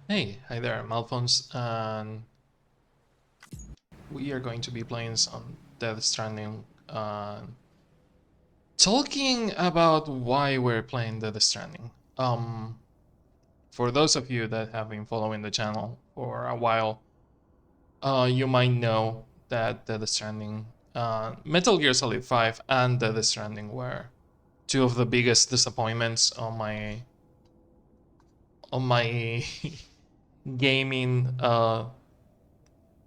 Hey, hi there, I'm Alphonse, and we are going to be playing some Death Stranding. Talking about why we're playing Death Stranding. For those of you that have been following the channel for a while, you might know that Death Stranding, Metal Gear Solid 5 and Death Stranding were two of the biggest disappointments on my gaming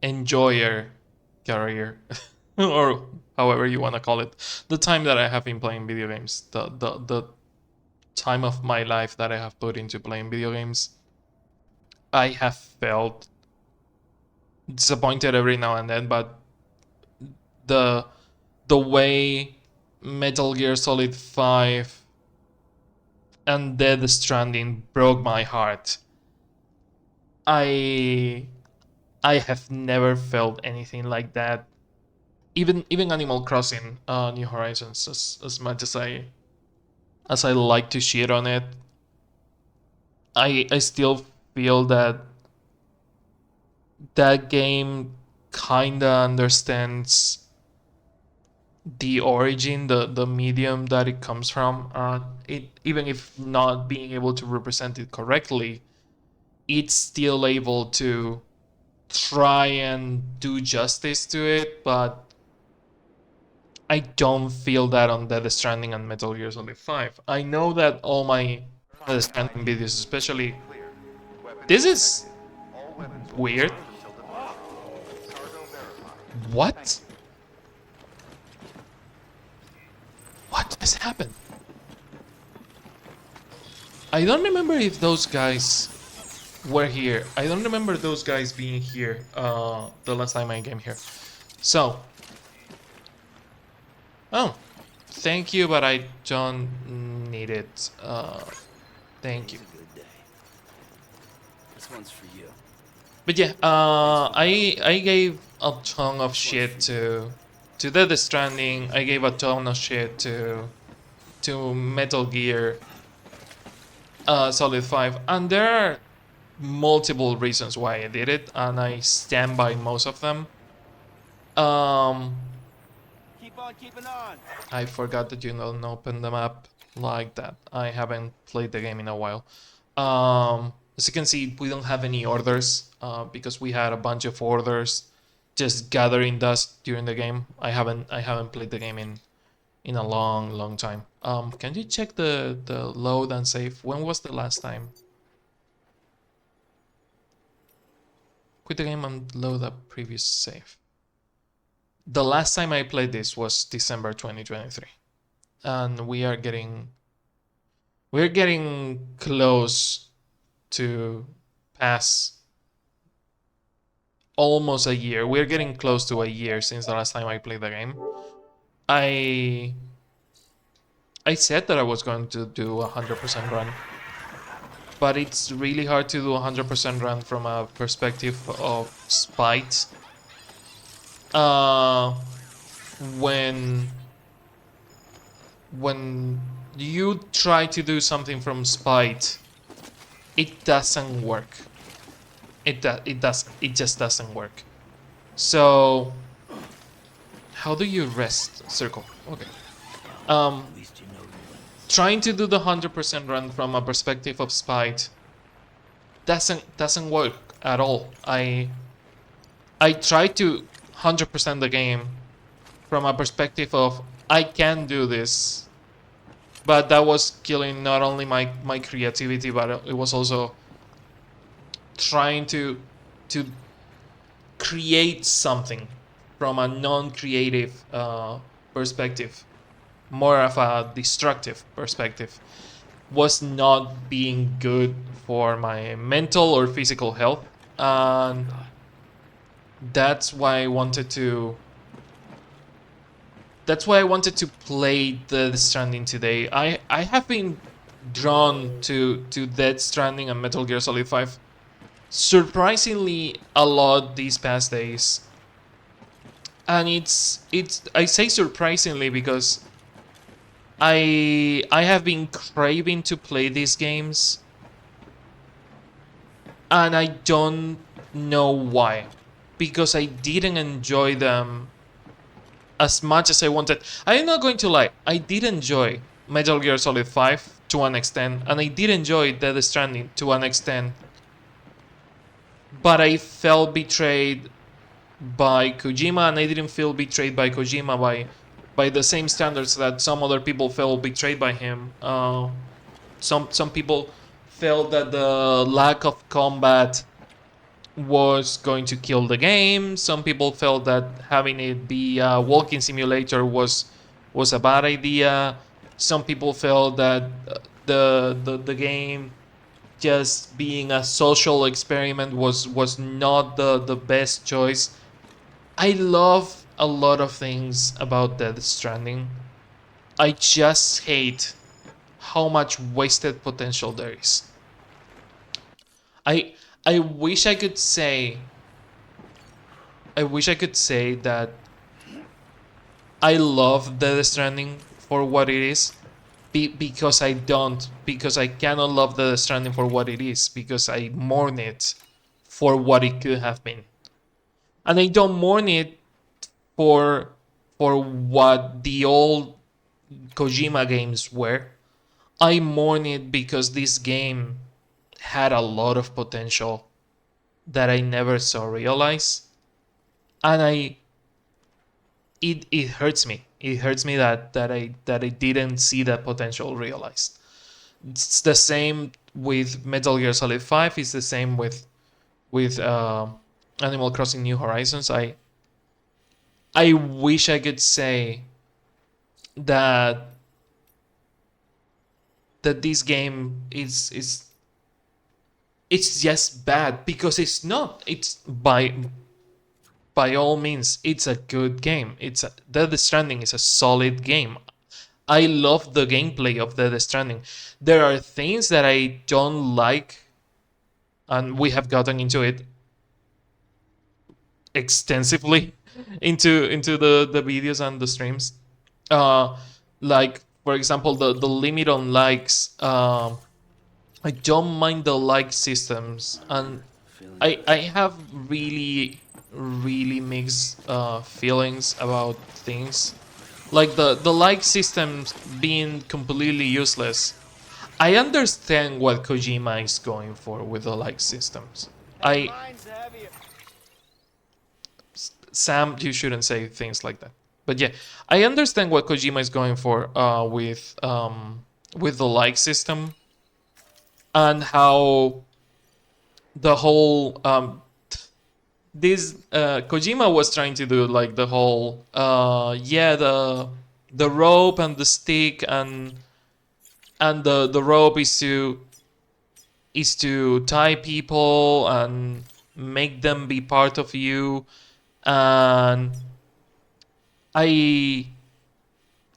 enjoyer career or however you want to call it, the time that I have been playing video games, the time of my life that I have put into playing video games. I have felt disappointed every now and then, but the the way Metal Gear Solid 5 and Dead Stranding broke my heart. I I have never felt anything like that. Even Animal Crossing, New Horizons, as much as I like to shit on it, I still feel that that game kinda understands the origin, the medium that it comes from. It, even if not being able to represent it correctly, it's still able to try and do justice to it. But I don't feel that on Death Stranding and Metal Gear Solid 5. I know that all my Death Stranding videos, especially, this is weird. What? What has happened? I don't remember if those guys were here. I don't remember those guys being here the last time I came here. So, oh, thank you, but I don't need it. Thank you. This one's for you. But yeah, I gave a ton of shit to Death Stranding. I gave a ton of shit to Metal Gear Solid 5, and there are multiple reasons why I did it, and I stand by most of them. Um, Keep on keeping on. I forgot that you don't open the map like that. I haven't played the game in a while. As you can see, we don't have any orders because we had a bunch of orders just gathering dust during the game. I haven't played the game in a long time. Can you check the load and save? When was the last time? Quit the game and load a previous save. The last time I played this was December 2023, and we're getting close to pass almost a year. We're getting close to a year since the last time I played the game. I I said that I was going to do a 100% run, but it's really hard to do a 100% run from a perspective of spite. Uh, when when you try to do something from spite, it doesn't work. It just doesn't work. So how do you rest? Circle. Okay. At least you know the limits. Trying to do the 100% run from a perspective of spite doesn't work at all. I try to 100% the game from a perspective of I can do this, but that was killing not only my creativity, but it was also trying to create something from a non-creative perspective, more of a destructive perspective, was not being good for my mental or physical health, and that's why I wanted to. That's why I wanted to play Death Stranding today. I have been drawn to Death Stranding and Metal Gear Solid 5 surprisingly a lot these past days. And it's I say surprisingly because I have been craving to play these games and I don't know why, because I didn't enjoy them as much as I wanted. I'm not going to lie, I did enjoy Metal Gear Solid 5 to an extent, and I did enjoy Death Stranding to an extent, but I felt betrayed by Kojima, and I didn't feel betrayed by Kojima by the same standards that some other people felt betrayed by him. Some people felt that the lack of combat was going to kill the game. Some people felt that having it be a walking simulator was a bad idea. Some people felt that the game just being a social experiment was not the best choice. I love a lot of things about Death Stranding. I just hate how much wasted potential there is. I I wish I could say that I love Death Stranding for what it is, because I don't, because I cannot love Death Stranding for what it is, because I mourn it for what it could have been, and I don't mourn it for what the old Kojima games were. I mourn it because this game had a lot of potential that I never saw realized, and it hurts me. It hurts me that I didn't see that potential realized. It's the same with Metal Gear Solid 5. It's the same with Animal Crossing New Horizons. I wish I could say that this game is it's just bad, because it's not. It's by all means, it's a good game. Death Stranding is a solid game. I love the gameplay of Death Stranding. There are things that I don't like, and we have gotten into it extensively into the videos and the streams. Like, for example, the limit on likes. I don't mind the like systems, and I have really mixed feelings about things, like the like systems being completely useless. I understand what Kojima is going for with the like systems. I Mine's heavier. Sam, you shouldn't say things like that. But yeah, I understand what Kojima is going for with the like system, and how the whole this Kojima was trying to do, like, the whole yeah, the rope and the stick, and the rope is to tie people and make them be part of you. And I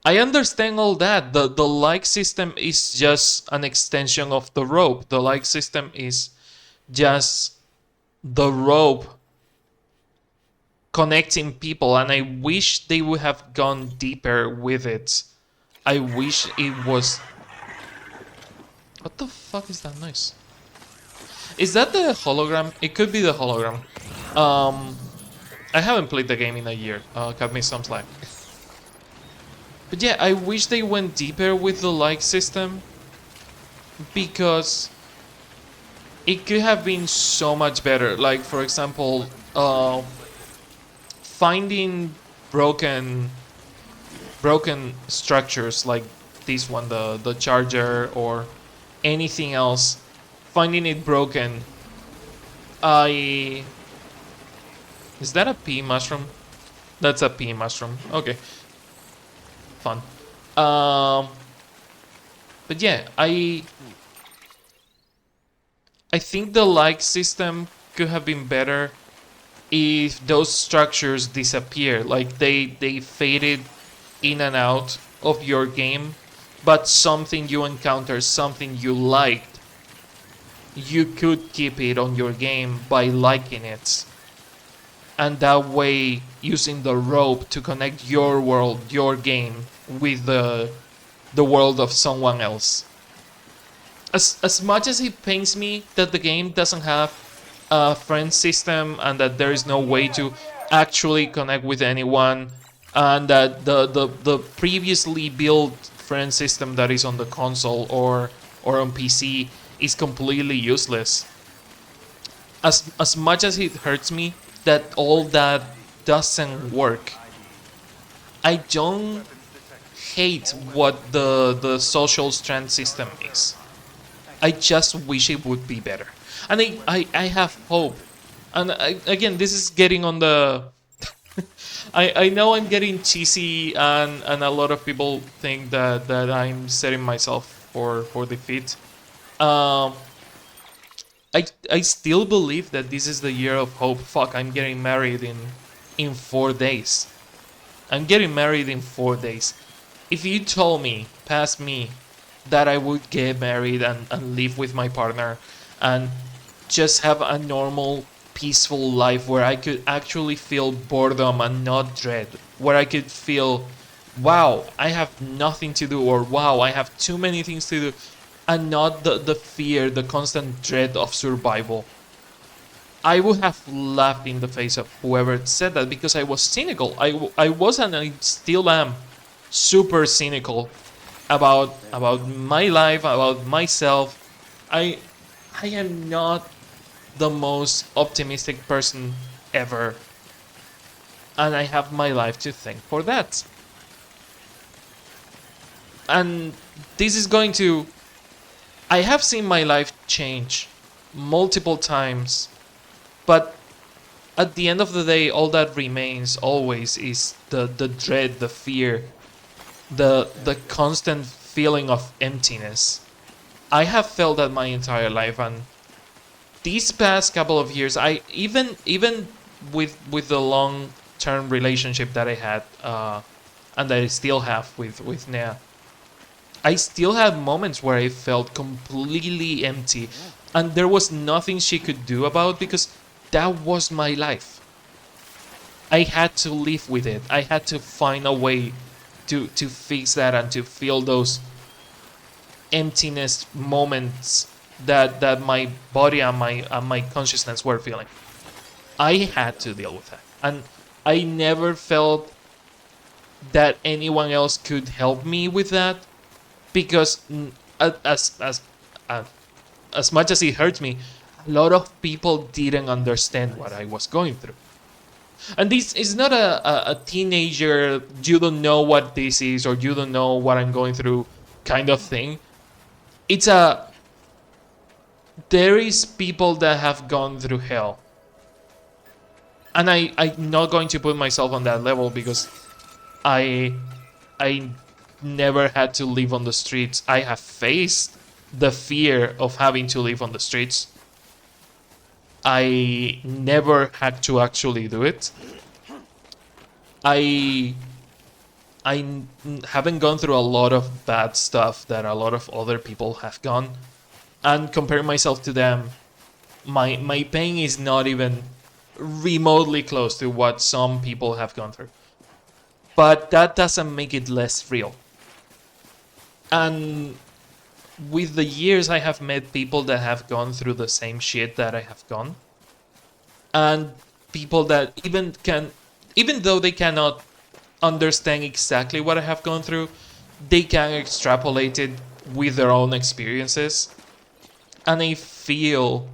understand all that. The like system is just an extension of the rope. The like system is just the rope connecting people, and I wish they would have gone deeper with it. I wish it was... What the fuck is that noise? Is that the hologram? It could be the hologram. I haven't played the game in a year. Cut me some slack. But yeah, I wish they went deeper with the like system, because it could have been so much better. Like, for example, finding broken structures like this one, the charger, or anything else, finding it broken. Is that a pea mushroom? That's a pea mushroom. Okay. Fun. But yeah, I think the like system could have been better if those structures disappear. Like, they faded in and out of your game, but something you encounter, something you liked, you could keep it on your game by liking it. And that way, using the rope to connect your world, your game, with the world of someone else. As much as it pains me that the game doesn't have friend system, and that there is no way to actually connect with anyone, and that the previously built friend system that is on the console or on PC is completely useless. As much as it hurts me that all that doesn't work, I don't hate what the social strand system is. I just wish it would be better. And I have hope. And again, this is getting on the... I know I'm getting cheesy, and a lot of people think that I'm setting myself for defeat. Um, I still believe that this is the year of hope. Fuck, I'm getting married in 4 days. I'm getting married in 4 days. If you told me, past me, that I would get married and live with my partner and just have a normal, peaceful life where I could actually feel boredom and not dread, where I could feel, wow, I have nothing to do, or wow, I have too many things to do, and not the fear, the constant dread of survival, I would have laughed in the face of whoever said that, because I was cynical. I was, and I still am, super cynical about my life, about myself. I am not the most optimistic person ever, and I have my life to thank for that. And this is going to... I have seen my life change multiple times, but at the end of the day, all that remains always is the dread, the fear, the constant feeling of emptiness. I have felt that my entire life, and these past couple of years, I even with the long-term relationship that I had, and that I still have with Nea, I still had moments where I felt completely empty, and there was nothing she could do about, because that was my life. I had to live with it. I had to find a way to fix that and to feel those emptiness moments that my body and my consciousness were feeling. I had to deal with that, and I never felt that anyone else could help me with that, because as much as it hurts me, a lot of people didn't understand what I was going through. And this is not a teenager, you don't know what this is, or you don't know what I'm going through kind of thing. It's a... there is people that have gone through hell. And I'm not going to put myself on that level, because I never had to live on the streets. I have faced the fear of having to live on the streets. I never had to actually do it. I haven't gone through a lot of bad stuff that a lot of other people have gone, and comparing myself to them, my pain is not even remotely close to what some people have gone through. But that doesn't make it less real. And with the years, I have met people that have gone through the same shit that I have gone, and people that even though they cannot understand exactly what I have gone through, they can extrapolate it with their own experiences. And I feel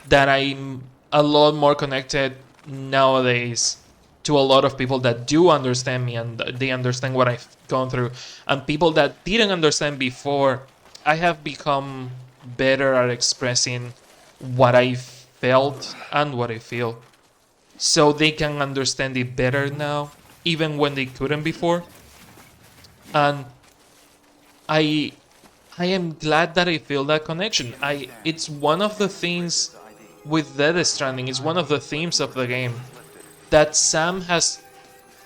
that I'm a lot more connected nowadays to a lot of people that do understand me, and they understand what I've gone through. And people that didn't understand before, I have become better at expressing what I felt and what I feel, so they can understand it better now, even when they couldn't before. And I am glad that I feel that connection. It's one of the things with Death Stranding, it's one of the themes of the game, that Sam has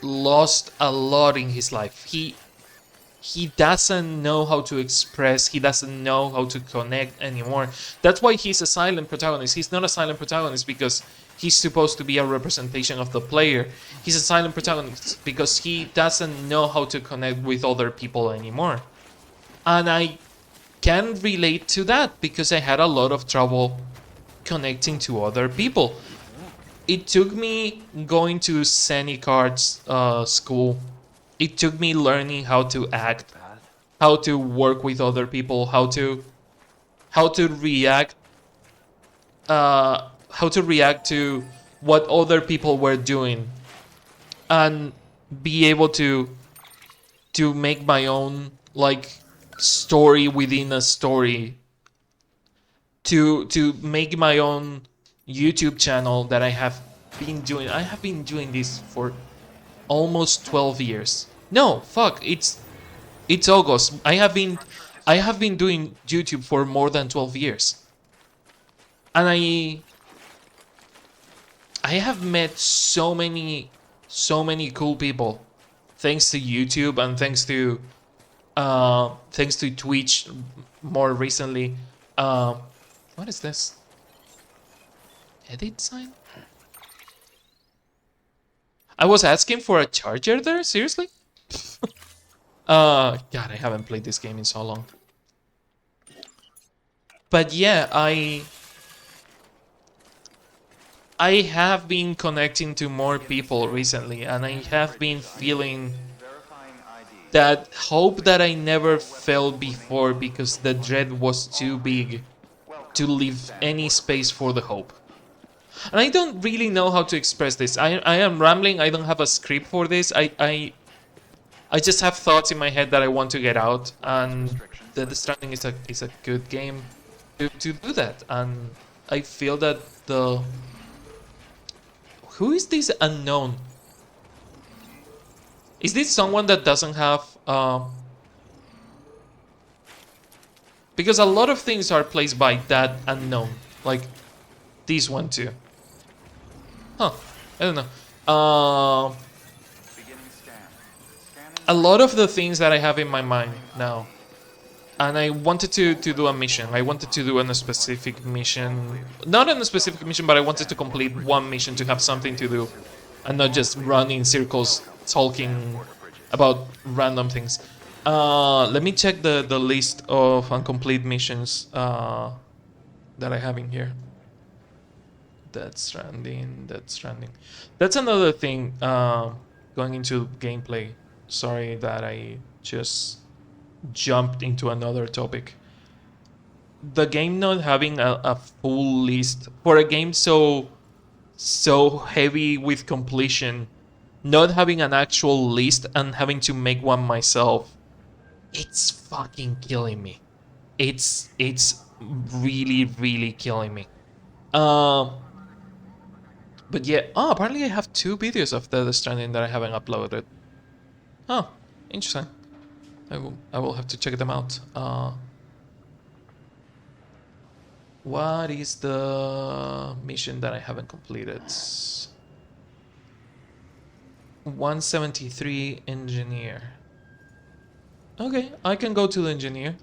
lost a lot in his life. He doesn't know how to express, he doesn't know how to connect anymore. That's why he's a silent protagonist. He's not a silent protagonist because he's supposed to be a representation of the player. He's a silent protagonist because he doesn't know how to connect with other people anymore. And I can relate to that, because I had a lot of trouble connecting to other people. It took me going to scenic arts school. It took me learning how to act, how to work with other people, how to react, how to react to what other people were doing, and be able to make my own like story within a story, to make my own YouTube channel that I have been doing. I have been doing this for almost 12 years. No, fuck, it's August. I have been doing YouTube for more than 12 years. And I have met so many cool people thanks to YouTube and thanks to Twitch more recently. What is this? Edit sign? I was asking for a charger there? Seriously? God, I haven't played this game in so long. But yeah, I have been connecting to more people recently, and I have been feeling that hope that I never felt before, because the dread was too big to leave any space for the hope. And I don't really know how to express this. I am rambling. I don't have a script for this. I just have thoughts in my head that I want to get out, and Death Stranding is a good game to do that. And I feel that who is this unknown? Is this someone that doesn't have because a lot of things are placed by that unknown, like this one too. Huh, I don't know. A lot of the things that I have in my mind now, and I wanted to do a mission. I wanted to do a specific mission, not a specific mission, but I wanted to complete one mission to have something to do, and not just run in circles talking about random things. Let me check the list of incomplete missions that I have in here. Death Stranding. That's another thing. Going into gameplay. Sorry that I just jumped into another topic. The game not having a full list for a game so heavy with completion, not having an actual list and having to make one myself, it's fucking killing me. It's really killing me. But yeah, apparently I have 2 videos of Death Stranding that I haven't uploaded. Oh, interesting. I will have to check them out. What is the mission that I haven't completed? 173 engineer. Okay, I can go to the engineer.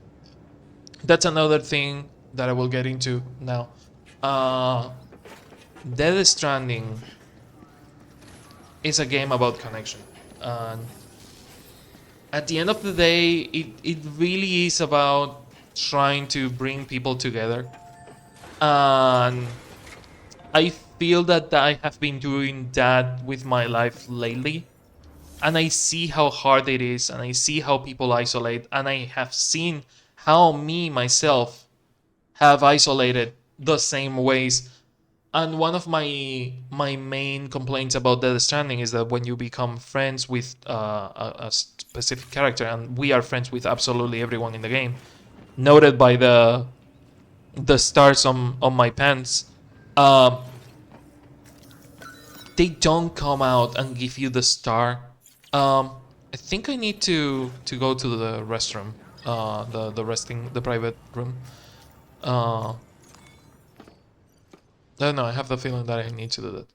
That's another thing that I will get into now. Death Stranding is a game about connection. At the end of the day, it really is about trying to bring people together. And I feel that I have been doing that with my life lately. And I see how hard it is, and I see how people isolate, and I have seen how me, myself, have isolated the same ways. And one of my main complaints about Death Stranding is that when you become friends with a specific character, and we are friends with absolutely everyone in the game, noted by the stars on my pants, they don't come out and give you the star. I think I need to go to the restroom, the private room. I don't know, I have the feeling that I need to do that.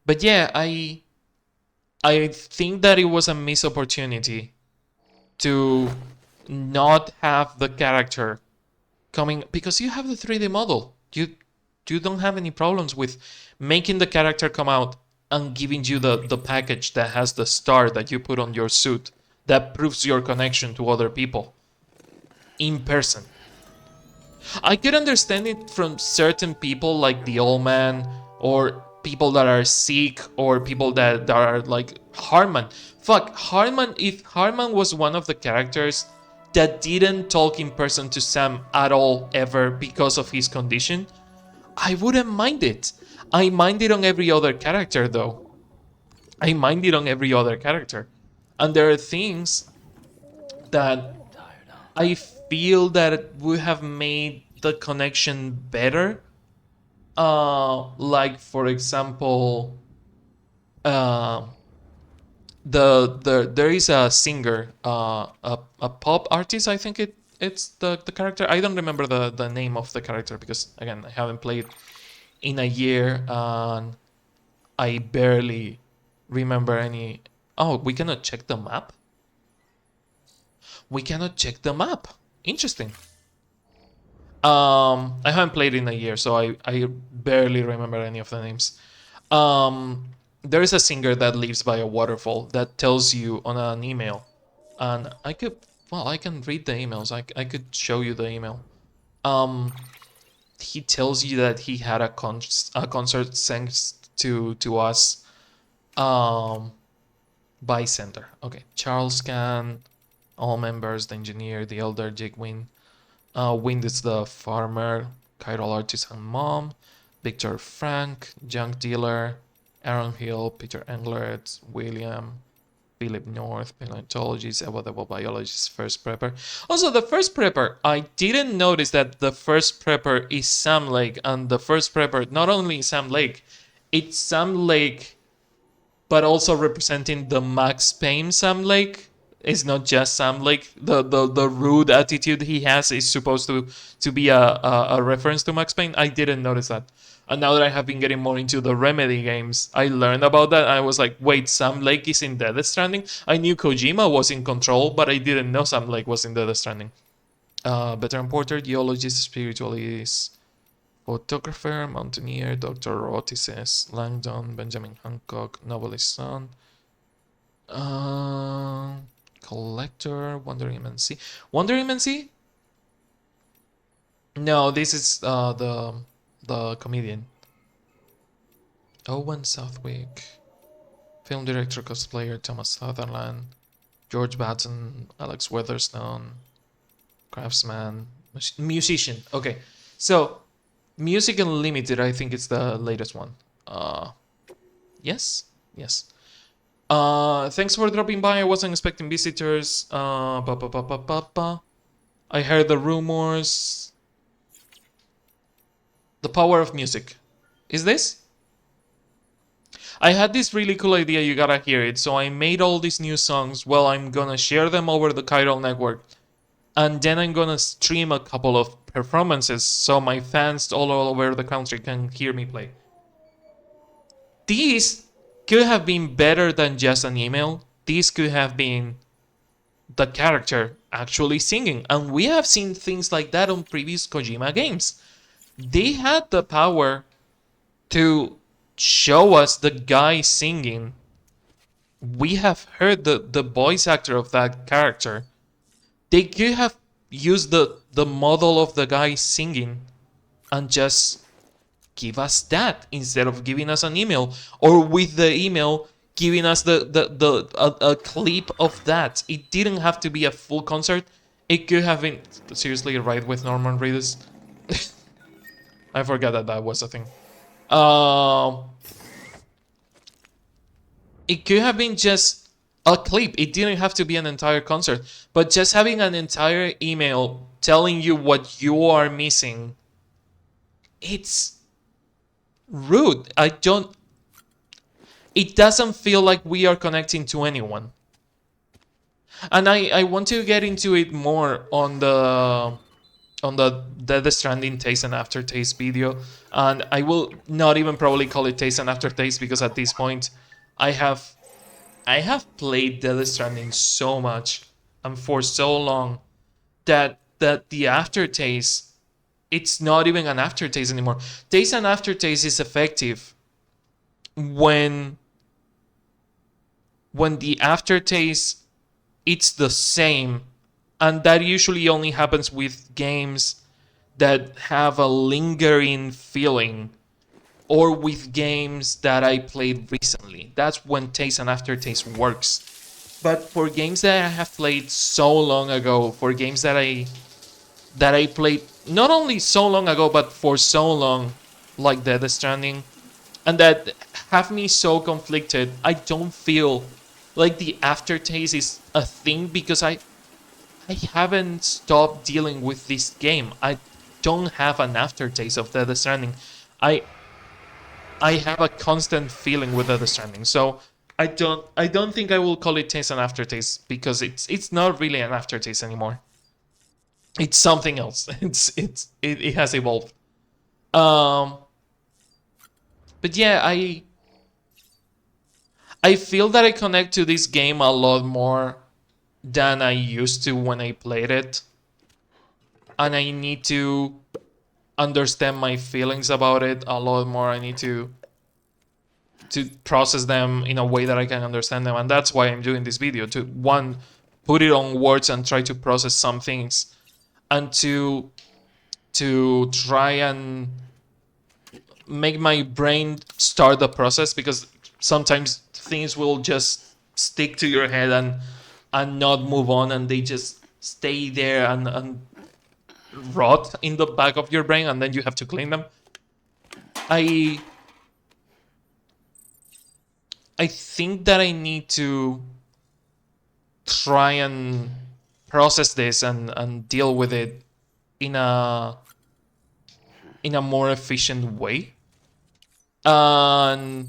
But yeah, I think that it was a missed opportunity to not have the character coming, because you have the 3D model. You don't have any problems with making the character come out and giving you the package that has the star that you put on your suit that proves your connection to other people in person. I could understand it from certain people like the old man, or people that are sick, or people that are like Harman. Fuck, Harman, if Harman was one of the characters that didn't talk in person to Sam at all ever because of his condition, I wouldn't mind it. I mind it on every other character though. I mind it on every other character. And there are things that Tired, huh? I feel that it would have made the connection better. Like for example, uh, there is a singer, a pop artist. I think it's the character. I don't remember the name of the character because again I haven't played in a year and I barely remember any. Oh, we cannot check the map. We cannot check the map. Interesting. I haven't played in a year, so I barely remember any of the names. There is a singer that lives by a waterfall that tells you on an email, and I can read the emails. I could show you the email. Um, he tells you that he had a concert thanks to us. By center. Okay, Charles Can, all members, the engineer, the elder, Jake Wynn. Wind is the farmer, Chiral artisan mom, Victor Frank, junk dealer, Aaron Hill, Peter Englert, William, Philip North, paleontologist, evolutionary biologist, first prepper. Also, the first prepper, I didn't notice that the first prepper is Sam Lake, and the first prepper, not only Sam Lake, it's Sam Lake, but also representing the Max Payne Sam Lake. It's not just Sam Lake. The rude attitude he has is supposed to be a reference to Max Payne. I didn't notice that. And now that I have been getting more into the Remedy games, I learned about that. I was like, wait, Sam Lake is in Death Stranding? I knew Kojima was in Control, but I didn't know Sam Lake was in Death Stranding. Veteran porter, geologist, spiritualist, photographer, mountaineer, Dr. Rotices, Langdon, Benjamin Hancock, novelist son, collector, Wandering MNC. Wandering MNC? No, this is the comedian. Owen Southwick, film director, cosplayer, Thomas Sutherland, George Batten, Alex Weatherstone, craftsman, musician. Okay, so Music Unlimited, I think it's the latest one. Yes, yes. Thanks for dropping by. I wasn't expecting visitors. I heard the rumors. The power of music. Is this? I had this really cool idea, you gotta hear it. So I made all these new songs. Well, I'm gonna share them over the Chiral network. And then I'm gonna stream a couple of performances so my fans all over the country can hear me play. These could have been better than just an email. These could have been the character actually singing. And we have seen things like that on previous Kojima games. They had the power to show us the guy singing. We have heard the voice actor of that character. They could have used the model of the guy singing and just give us that instead of giving us an email, or with the email giving us a clip of that. It didn't have to be a full concert. It could have been seriously right with Norman Reedus. I forgot that was a thing. It could have been just a clip. It didn't have to be an entire concert, but just having an entire email telling you what you are missing, it's rude. It doesn't feel like we are connecting to anyone. And I want to get into it more on the Death Stranding taste and aftertaste video, and I will not even probably call it taste and aftertaste because at this point I have played Death Stranding so much and for so long that the aftertaste, it's not even an aftertaste anymore. Taste and aftertaste is effective when the aftertaste, it's the same, and that usually only happens with games that have a lingering feeling, or with games that I played recently. That's when taste and aftertaste works. But for games that I have played so long ago, for games that I played not only so long ago but for so long, like Death Stranding, and that have me so conflicted, I don't feel like the aftertaste is a thing because I haven't stopped dealing with this game. I don't have an aftertaste of Death Stranding. I I have a constant feeling with Death Stranding. So I don't think I will call it taste and aftertaste because it's not really an aftertaste anymore. It's something else. It has evolved. Um but yeah, I feel that I connect to this game a lot more than I used to when I played it. And I need to understand my feelings about it a lot more. I need to process them in a way that I can understand them, and that's why I'm doing this video, to one, put it on words and try to process some things, and to try and make my brain start the process, because sometimes things will just stick to your head and not move on, and they just stay there and rot in the back of your brain, and then you have to clean them. I I think that I need to try and process this and deal with it in a more efficient way. And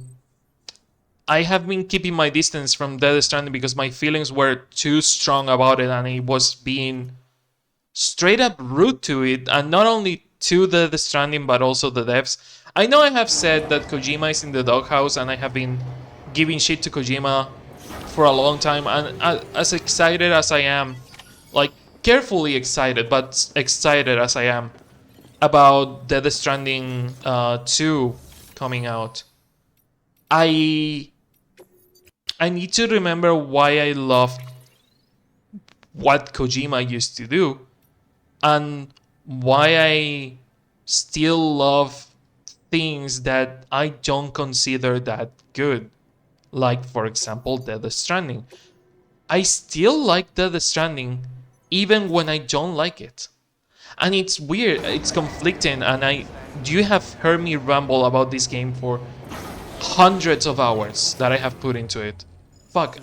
I have been keeping my distance from Death Stranding because my feelings were too strong about it, and it was being straight up rude to it, and not only to Death Stranding but also the devs. I know I have said that Kojima is in the doghouse, and I have been giving shit to Kojima for a long time, and as excited as I am, like carefully excited, but excited as I am about Death Stranding 2 coming out, I need to remember why I love what Kojima used to do, and why I still love things that I don't consider that good. Like, for example, Death Stranding. I still like Death Stranding even when I don't like it. And it's weird, it's conflicting, and you have heard me ramble about this game for hundreds of hours that I have put into it. Fuck,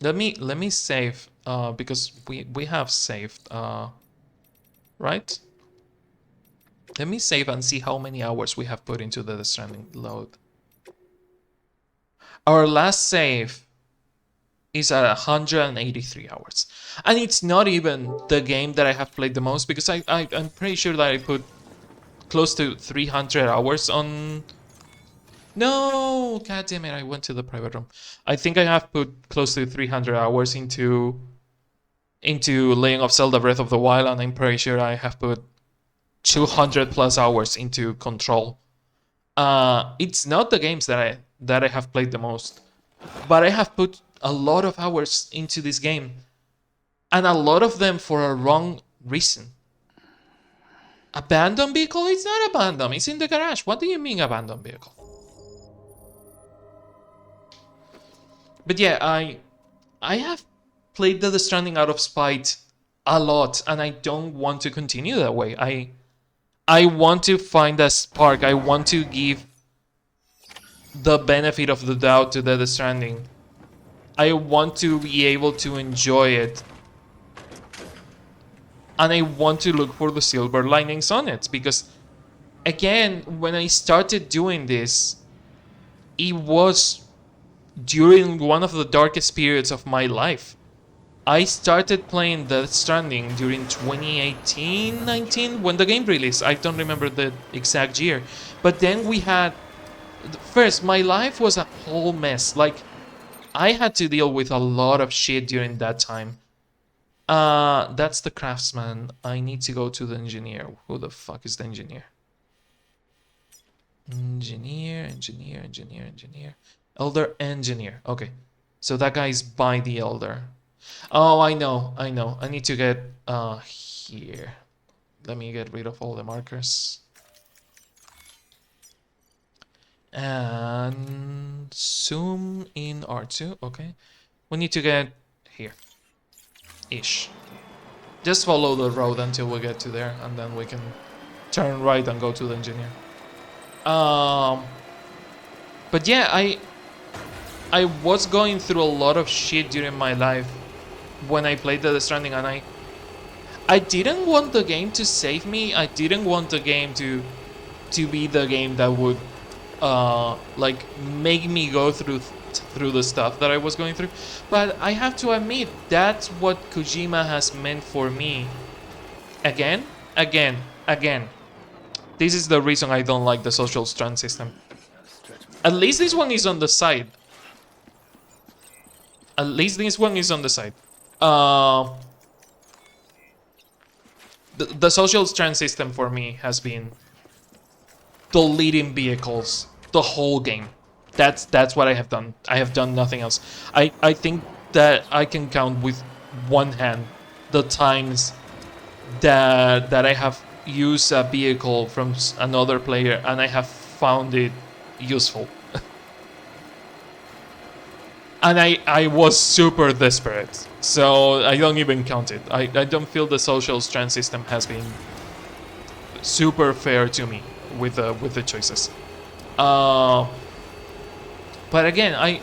let me save, because we have saved, right? Let me save and see how many hours we have put into the Death Stranding load. Our last save is at 183 hours. And it's not even the game that I have played the most, because I'm pretty sure that I put close to 300 hours on... No! God damn it, I went to the private room. I think I have put close to 300 hours into Legend of Zelda Breath of the Wild, and I'm pretty sure I have put 200 plus hours into Control. It's not the games that I have played the most, but I have put a lot of hours into this game, and a lot of them for a wrong reason. Abandoned vehicle? It's not abandoned. It's in the garage. What do you mean abandoned vehicle? But yeah, I have played Death Stranding out of spite a lot, and I don't want to continue that way. I want to find a spark. I want to give the benefit of the doubt to Death Stranding. I want to be able to enjoy it. And I want to look for the silver linings on it. Because, again, when I started doing this, it was during one of the darkest periods of my life. I started playing Death Stranding during 2018-19 when the game released. I don't remember the exact year. But then we had... First, my life was a whole mess. Like, I had to deal with a lot of shit during that time. That's the craftsman. I need to go to the engineer. Who the fuck is the engineer? Engineer. Elder engineer. Okay. So that guy's by the elder. Oh, I know. I need to get here. let me get rid of all the markers. And zoom in R2, okay. We need to get here. Ish. Just follow the road until we get to there, and then we can turn right and go to the engineer. But yeah, I was going through a lot of shit during my life when I played Death Stranding, and I didn't want the game to save me. I didn't want the game to be the game that would like make me go through the stuff that I was going through. But I have to admit, that's what Kojima has meant for me. Again. This is the reason I don't like the social strand system. At least this one is on the side. At least this one is on the side. The social strand system for me has been deleting vehicles the whole game. That's what I have done. I have done nothing else. I think that I can count with one hand the times that I have used a vehicle from another player and I have found it useful. And I was super desperate, so I don't even count it. I don't feel the social strand system has been super fair to me with the choices. But again,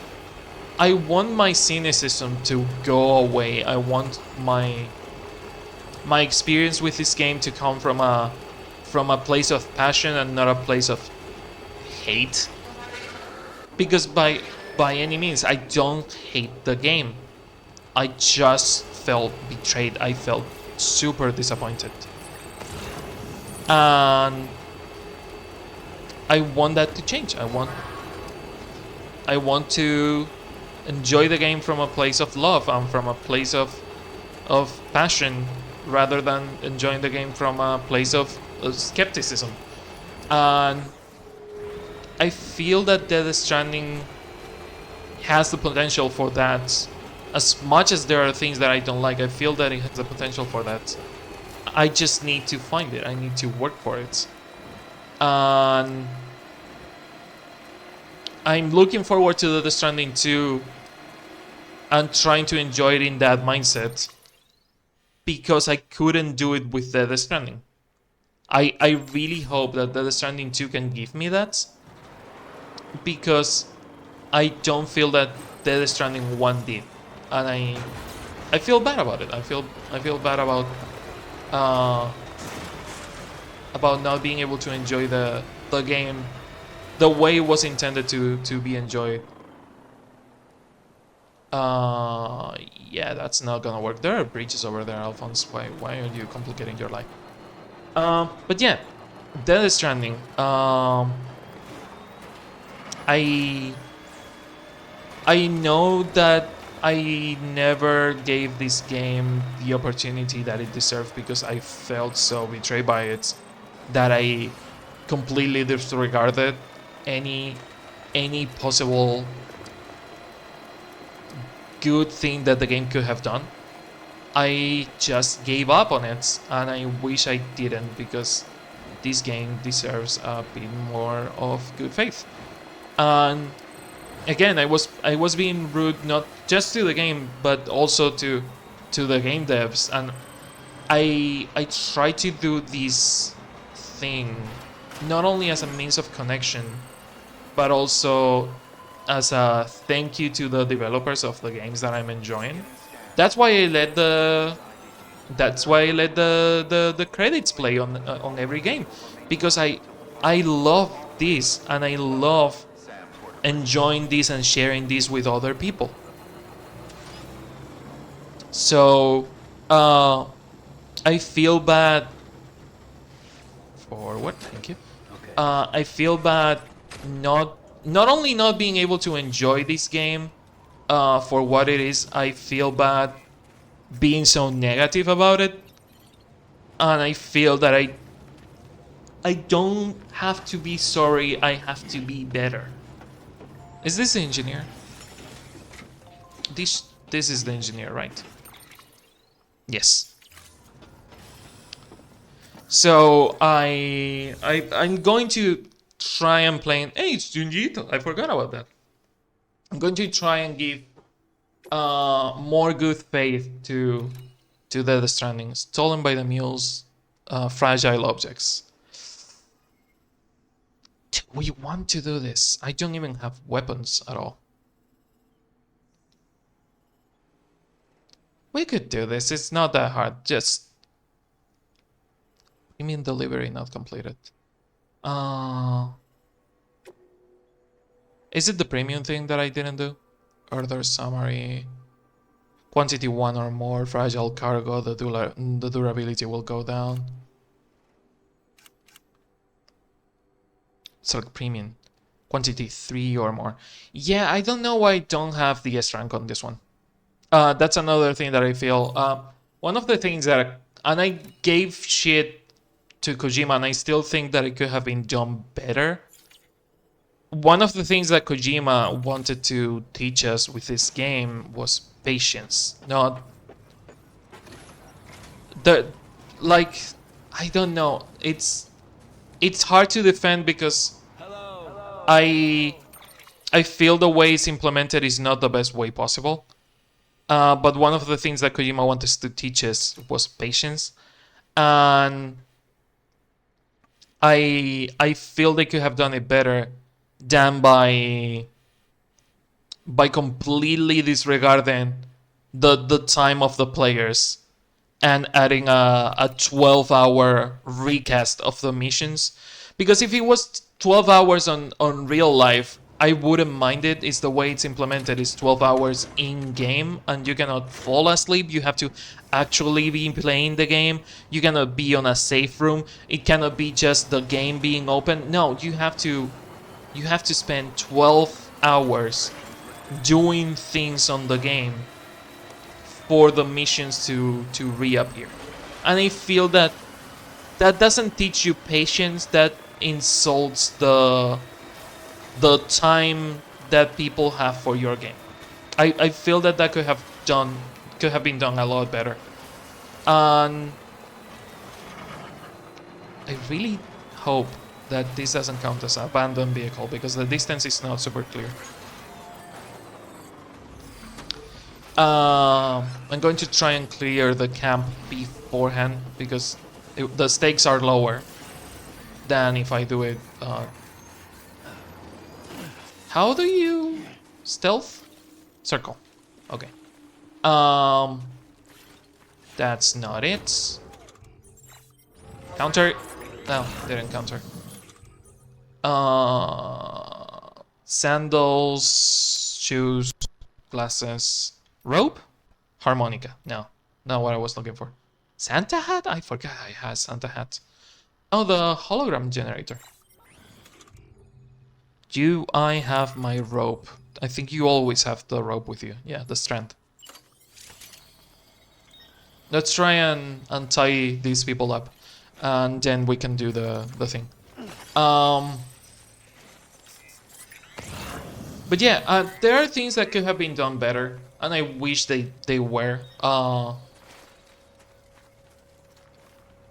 I want my cynicism to go away. I want my experience with this game to come from a place of passion and not a place of hate. Because by any means, I don't hate the game. I just felt betrayed. I felt super disappointed. And I want that to change. I want to enjoy the game from a place of love and from a place of passion, rather than enjoying the game from a place of skepticism. And I feel that Death Stranding has the potential for that. As much as there are things that I don't like, I feel that it has the potential for that. I just need to find it. I need to work for it. And I'm looking forward to Death Stranding 2 and trying to enjoy it in that mindset, because I couldn't do it with Death Stranding. I really hope that Death Stranding 2 can give me that, because I don't feel that Death Stranding 1 did, and I feel bad about it. I feel bad about not being able to enjoy the game the way it was intended to be enjoyed. Yeah, that's not gonna work. There are bridges over there, Alphonse. Why are you complicating your life? But yeah, Death Stranding. I know that I never gave this game the opportunity that it deserved, because I felt so betrayed by it that I completely disregarded any possible good thing that the game could have done. I just gave up on it, and I wish I didn't, because this game deserves a bit more of good faith. And again, I was being rude, not just to the game, but also to the game devs, and I try to do this thing not only as a means of connection, but also as a thank you to the developers of the games that I'm enjoying. That's why I let the credits play on every game, because I love this, and I love enjoying this and sharing this with other people. So I feel bad for what? Thank you. I feel bad not only not being able to enjoy this game for what it is. I feel bad being so negative about it, and I feel that I don't have to be sorry. I have to be better. Is this the engineer? This is the engineer, right? Yes. So I'm going to try and play. Hey, it's Junjito. I forgot about that. I'm going to try and give more good faith to the Stranding. Stolen by the mules, fragile objects. We want to do this. I don't even have weapons at all. We could do this. It's not that hard. Just... You mean delivery not completed? Is it the premium thing that I didn't do? Order summary. Quantity 1 or more. Fragile cargo. The durability will go down. Select premium. Quantity 3 or more. Yeah, I don't know why I don't have the S rank on this one. That's another thing that I feel. One of the things that... And I gave shit to Kojima, and I still think that it could have been done better. One of the things that Kojima wanted to teach us with this game was patience. Not... Like... I don't know. It's hard to defend because... I feel the way it's implemented is not the best way possible. But one of the things that Kojima wanted us to teach us was patience. And I feel they could have done it better than by completely disregarding the time of the players and adding a 12-hour recast of the missions. Because if it was 12 hours on real life, I wouldn't mind it. It's the way it's implemented. It's 12 hours in-game, and you cannot fall asleep. You have to actually be playing the game. You cannot be on a safe room. It cannot be just the game being open. No, you have to spend 12 hours doing things on the game for the missions to reappear. And I feel that doesn't teach you patience. That insults the time that people have for your game. I feel that could have been done a lot better. And I really hope that this doesn't count as an abandoned vehicle, because the distance is not super clear. I'm going to try and clear the camp beforehand, because the stakes are lower than if I do it. How do you stealth? Circle. Okay. That's not it. Counter. No, didn't counter. Sandals, shoes, glasses, rope, harmonica. No, not what I was looking for. Santa hat? I forgot I had Santa hat. Oh, the hologram generator. Do I have my rope? I think you always have the rope with you. Yeah, the strand. Let's try and tie these people up, and then we can do the thing. But yeah, there are things that could have been done better, and I wish they were.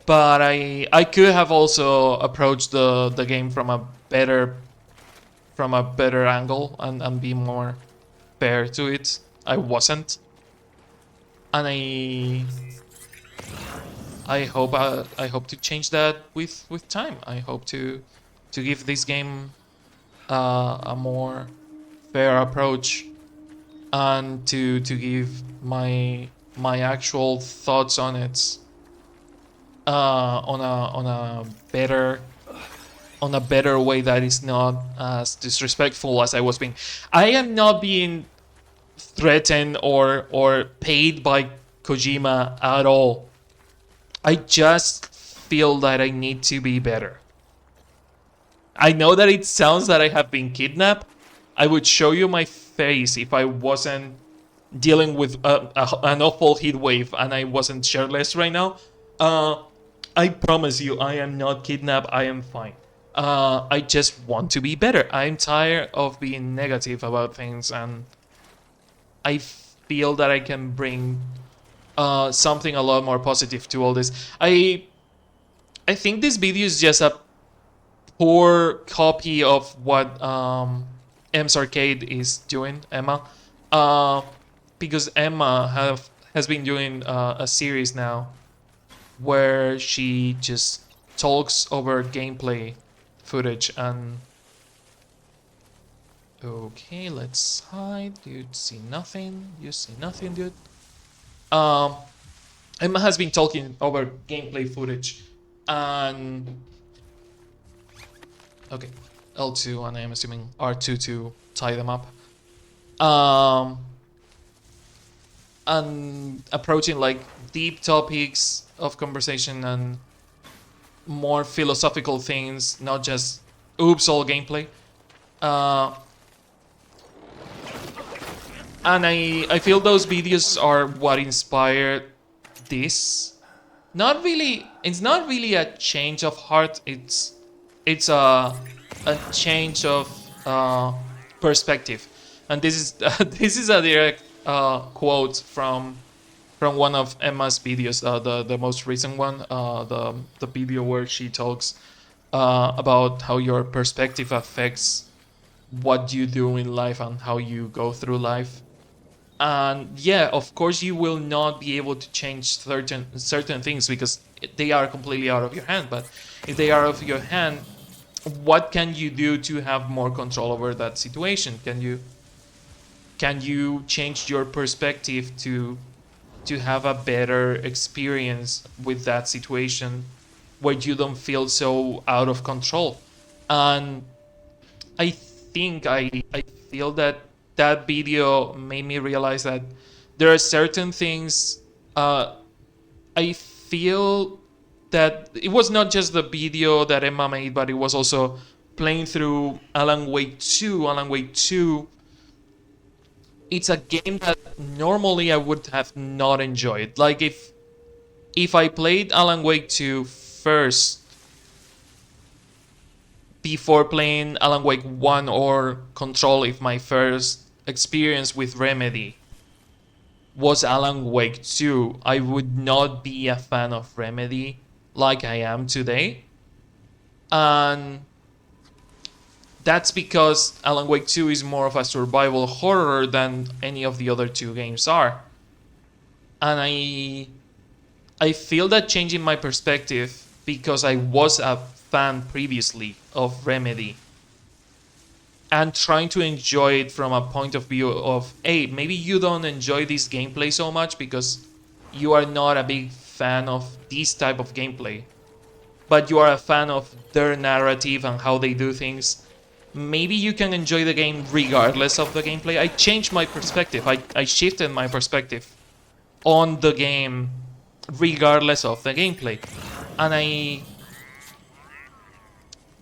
But I could have also approached the game from a better angle and be more fair to it. I wasn't, and I hope to change that with time. I hope to give this game a more fair approach, and to give my actual thoughts on it on a better way that is not as disrespectful as I was being. I am not being threatened or paid by Kojima at all. I just feel that I need to be better. I know that it sounds that I have been kidnapped. I would show you my face if I wasn't dealing with an awful heat wave and I wasn't shirtless right now. I promise you, I am not kidnapped. I am fine. I just want to be better. I'm tired of being negative about things, and I feel that I can bring something a lot more positive to all this. I think this video is just a poor copy of what EmSArcade is doing, Emma. Uh, because Emma has been doing a series now where she just talks over gameplay footage and... Okay, let's hide. You see nothing. You see nothing, dude. Emma has been talking over gameplay footage and... Okay, L2 and I'm assuming R2 to tie them up. And approaching like deep topics of conversation and more philosophical things, not just oops all gameplay. And I feel those videos are what inspired this. It's not really a change of heart. It's a change of perspective, and this is this is a direct quote from one of Emma's videos, the most recent one, the video where she talks about how your perspective affects what you do in life and how you go through life. And yeah, of course you will not be able to change certain things because they are completely out of your hand. But if they are out of your hand, what can you do to have more control over that situation? Can you change your perspective to have a better experience with that situation where you don't feel so out of control? And I think I feel that that video made me realize that there are certain things. I feel that it was not just the video that Emma made, but it was also playing through Alan Wake 2. Alan Wake 2, it's a game that normally I would have not enjoyed. Like if I played Alan Wake 2 first before playing Alan Wake 1 or Control, if my first experience with Remedy was Alan Wake 2, I would not be a fan of Remedy like I am today. And that's because Alan Wake 2 is more of a survival horror than any of the other two games are. And I feel that changing my perspective because I was a fan previously of Remedy and trying to enjoy it from a point of view of, hey, maybe you don't enjoy this gameplay so much because you are not a big fan of this type of gameplay, but you are a fan of their narrative and how they do things. Maybe you can enjoy the game regardless of the gameplay. I changed my perspective. I shifted my perspective on the game regardless of the gameplay. And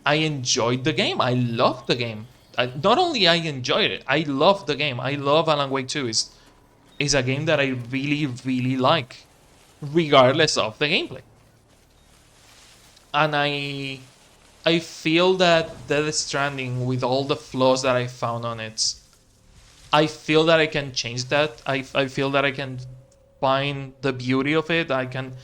I enjoyed the game. I loved the game. Not only I enjoyed it, I love the game. I love Alan Wake 2. It's a game that I really, really like, regardless of the gameplay. And I feel that Death Stranding, with all the flaws that I found on it, I feel that I can change that. I feel that I can find the beauty of it. I can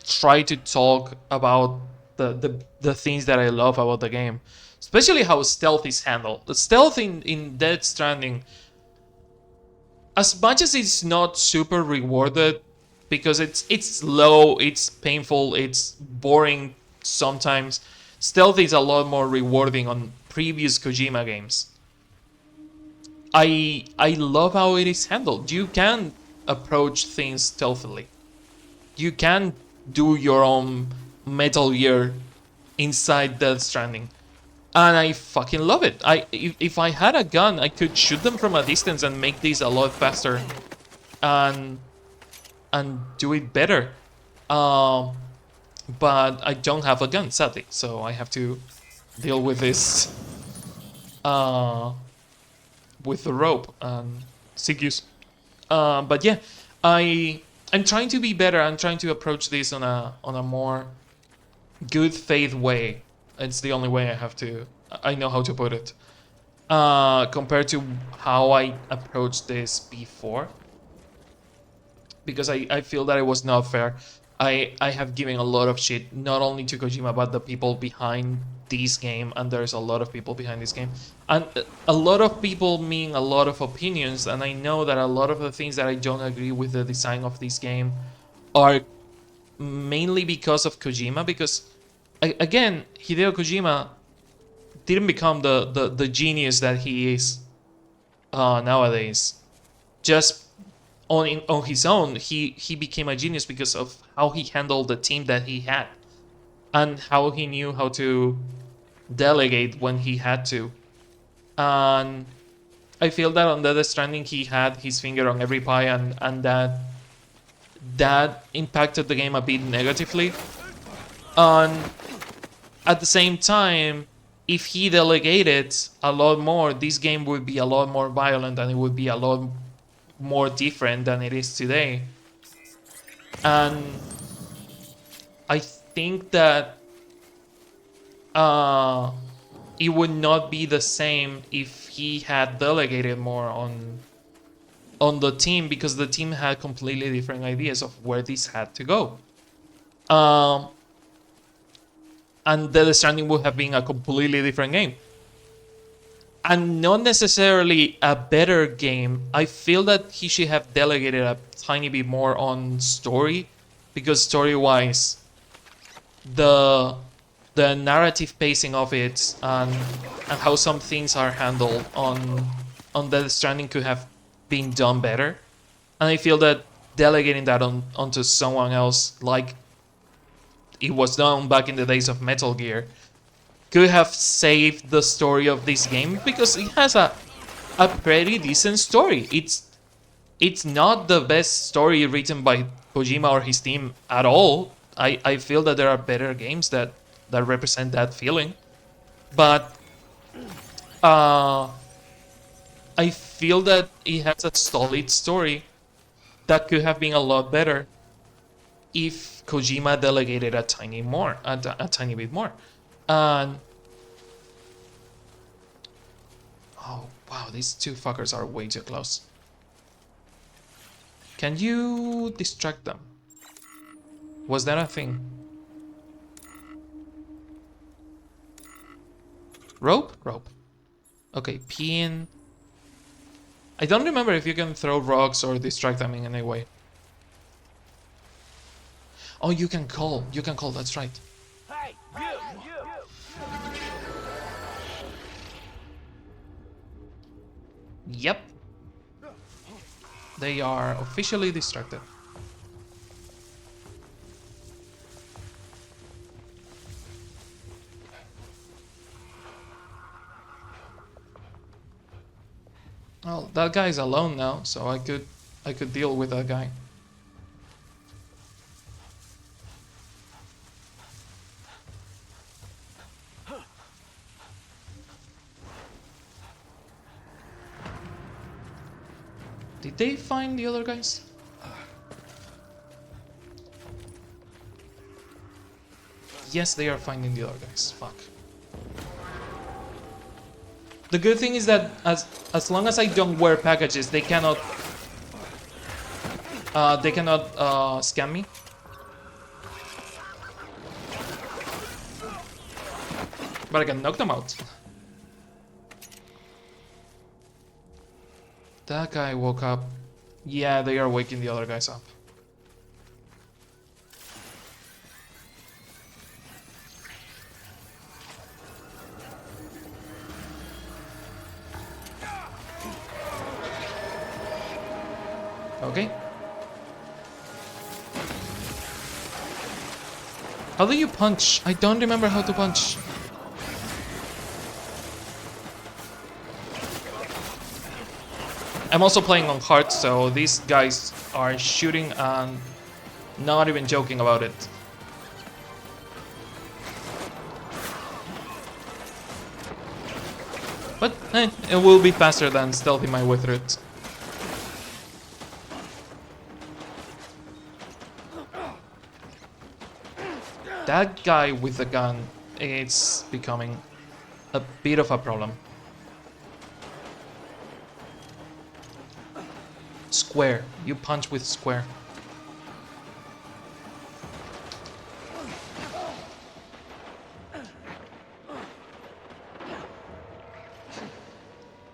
try to talk about the things that I love about the game. Especially how stealth is handled. The stealth in Death Stranding, as much as it's not super rewarded, because it's slow, it's painful, it's boring sometimes, stealth is a lot more rewarding on previous Kojima games. I love how it is handled. You can approach things stealthily. You can do your own Metal Gear inside Death Stranding. And I fucking love it. If I had a gun, I could shoot them from a distance and make this a lot faster and do it better. But I don't have a gun, sadly, so I have to deal with this with the rope and Sigus. But yeah, I'm trying to be better. I'm trying to approach this on a more good faith way. It's the only way I know how to put it. Compared to how I approached this before. Because I feel that it was not fair. I have given a lot of shit not only to Kojima but the people behind this game, and there's a lot of people behind this game, and a lot of people mean a lot of opinions, and I know that a lot of the things that I don't agree with the design of this game are mainly because of Kojima, because again, Hideo Kojima didn't become the genius that he is nowadays just on his own. He became a genius because of how he handled the team that he had and how he knew how to delegate when he had to. And I feel that on Death Stranding he had his finger on every pie, and that impacted the game a bit negatively. And at the same time, if he delegated a lot more, this game would be a lot more violent and it would be a lot more different than it is today. And I think that it would not be the same if he had delegated more on the team, because the team had completely different ideas of where this had to go. And Death Stranding would have been a completely different game. And not necessarily a better game. I feel that he should have delegated a tiny bit more on story, because story-wise, the narrative pacing of it and how some things are handled on Death Stranding could have been done better. And I feel that delegating that onto someone else, like it was done back in the days of Metal Gear, could have saved the story of this game, because it has a pretty decent story. It's not the best story written by Kojima or his team at all. I feel that there are better games that represent that feeling. But I feel that it has a solid story that could have been a lot better if Kojima delegated a tiny bit more. And oh wow, these two fuckers are way too close. Can you distract them? Was that a thing? Rope? Rope. Okay, pin. I don't remember if you can throw rocks or distract them in any way. Oh, you can call. You can call, that's right. Hey, you! Yep. They are officially distracted. Well, that guy's alone now, so I could deal with that guy. Did they find the other guys? Yes, they are finding the other guys. Fuck. The good thing is that as long as I don't wear packages, they cannot scam me. But I can knock them out. That guy woke up. Yeah, they are waking the other guys up. Okay. How do you punch? I don't remember how to punch. I'm also playing on hard, so these guys are shooting and not even joking about it. But it will be faster than stealthing my way through it. That guy with the gun, it's becoming a bit of a problem. Square. You punch with square.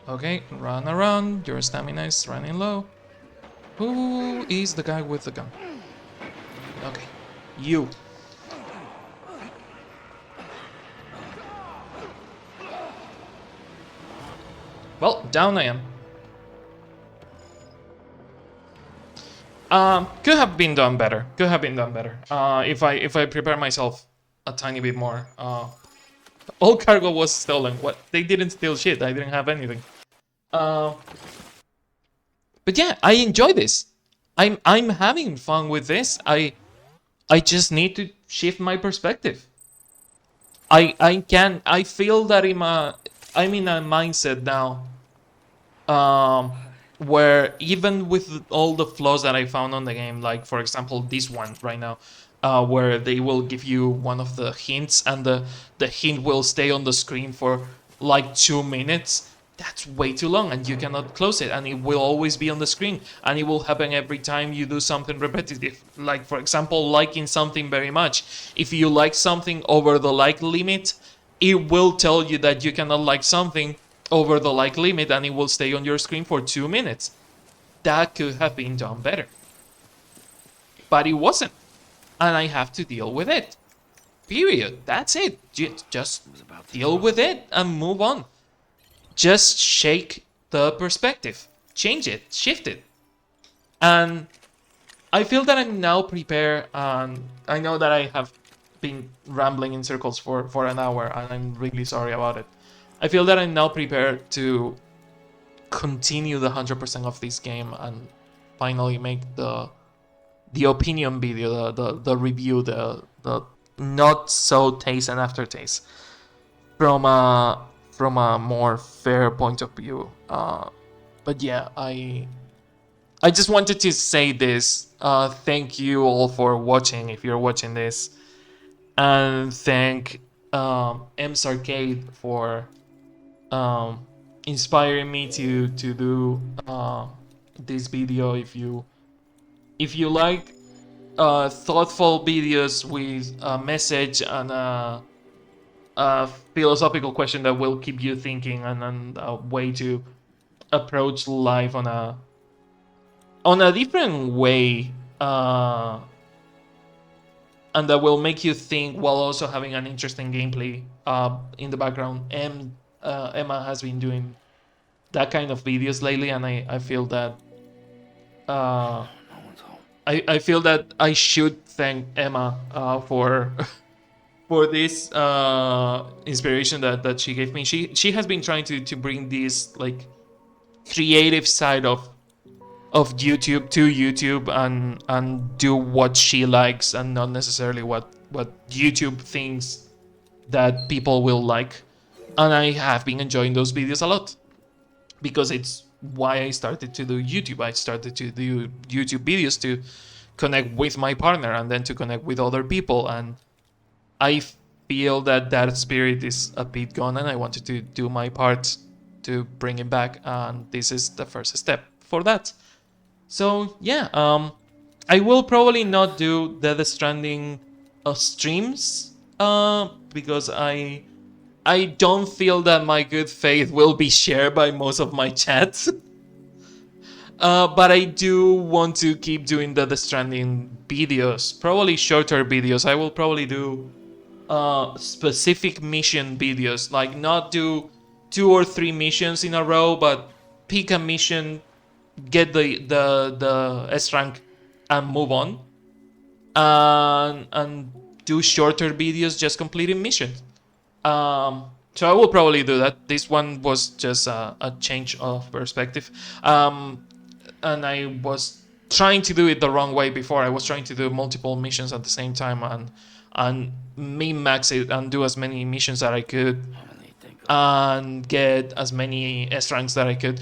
Okay, run around. Your stamina is running low. Who is the guy with the gun? Okay, you. Well, down I am. Could have been done better. Could have been done better. If I prepare myself a tiny bit more. All cargo was stolen. What? They didn't steal shit. I didn't have anything. Uh, but yeah, I enjoy this. I'm having fun with this. I just need to shift my perspective. I feel that I'm in a mindset now um, where even with all the flaws that I found on the game, like for example this one right now, where they will give you one of the hints and the hint will stay on the screen for like 2 minutes. That's way too long and you cannot close it, and it will always be on the screen, and it will happen every time you do something repetitive, like for example liking something very much. If you like something over the like limit, it will tell you that you cannot like something over the like limit, and it will stay on your screen for 2 minutes. That could have been done better, but it wasn't, and I have to deal with it. Period. That's it. Just deal with it and move on. Just shake the perspective, change it, shift it. And I feel that I'm now prepared, and I know that I have been rambling in circles for an hour, and I'm really sorry about it. I feel that I'm now prepared to continue the 100% of this game and finally make the opinion video, the review, the not so taste and aftertaste from a more fair point of view. But yeah, I just wanted to say this. Thank you all for watching if you're watching this, and thank EmSArcade for inspiring me to do this video. If you like thoughtful videos with a message and a philosophical question that will keep you thinking, and a way to approach life on a different way, and that will make you think while also having an interesting gameplay in the background. And Emma has been doing that kind of videos lately, and I feel that I feel that I should thank Emma for for this inspiration that she gave me. She has been trying to bring this like creative side of YouTube to YouTube, and do what she likes and not necessarily what YouTube thinks that people will like. And I have been enjoying those videos a lot, because it's why I started to do YouTube. I started to do YouTube videos to connect with my partner and then to connect with other people, and I feel that that spirit is a bit gone, and I wanted to do my part to bring it back, and this is the first step for that. So yeah, I will probably not do Death Stranding streams, because I don't feel that my good faith will be shared by most of my chats. But I do want to keep doing the Stranding videos, probably shorter videos. I will probably do specific mission videos, like not do 2 or 3 missions in a row, but pick a mission, get the S rank, and move on, and do shorter videos just completing missions. So I will probably do that. This one was just a change of perspective, and I was trying to do it the wrong way before. I was trying to do multiple missions at the same time, and min max it and do as many missions that I could and get as many S ranks that I could.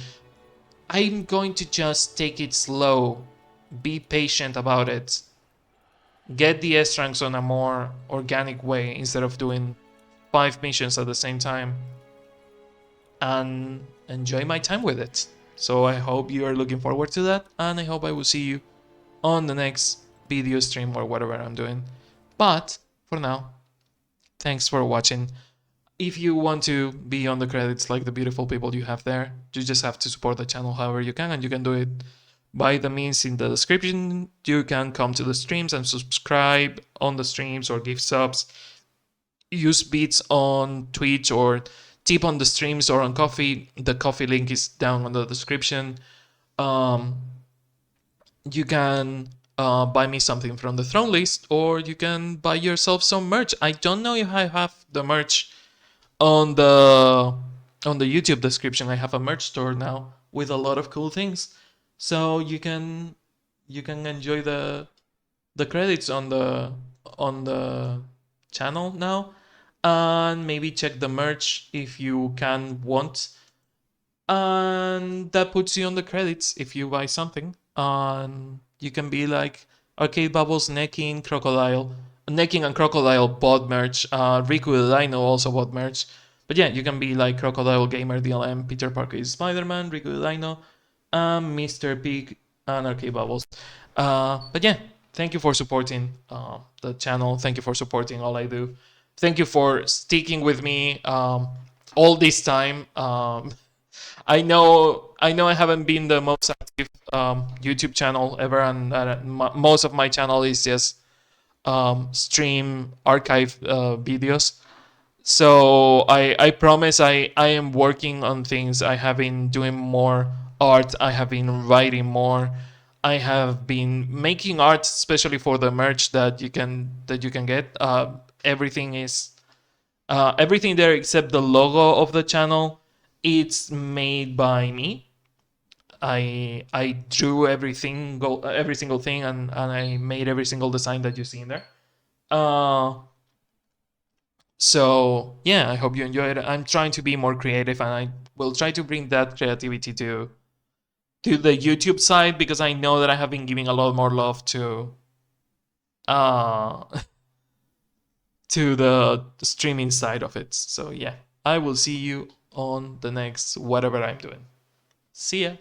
I'm going to just take it slow, be patient about it, get the S ranks on a more organic way instead of doing 5 missions at the same time, and enjoy my time with it. So I hope you are looking forward to that, and I hope I will see you on the next video stream or whatever I'm doing. But for now, thanks for watching. if you want to be on the credits like the beautiful people you have there, you just have to support the channel however you can, and you can do it by the means in the description. You can come to the streams and subscribe on the streams or give subs, use beats on Twitch or tip on the streams or on Coffee. The Coffee link is down on the description. You can buy me something from the throne list, or you can buy yourself some merch. I don't know if I have the merch on the YouTube description. I have a merch store now with a lot of cool things, so you can enjoy the credits on the channel now, and maybe check the merch if you want, and that puts you on the credits if you buy something. And you can be like Arcade Bubbles, Necking, Crocodile. Necking and Crocodile bought merch. Riku the Dino also bought merch. But yeah, you can be like Crocodile Gamer DLM, Peter Parker is Spider-Man, Riku the Dino, Mr. Pig, and Arcade Bubbles. But yeah, thank you for supporting the channel. Thank you for supporting all I do. Thank you for sticking with me all this time. I know I haven't been the most active YouTube channel ever, and most of my channel is just stream archive videos. So I promise I am working on things. I have been doing more art. I have been writing more. I have been making art, especially for the merch that you can get. Everything is everything there except the logo of the channel. It's made by me. I drew every single thing, and I made every single design that you see in there. Uh, so yeah, I hope you enjoy it. I'm trying to be more creative, and I will try to bring that creativity to the YouTube side, because I know that I have been giving a lot more love to uh to the streaming side of it. So yeah, I will see you on the next whatever I'm doing. See ya.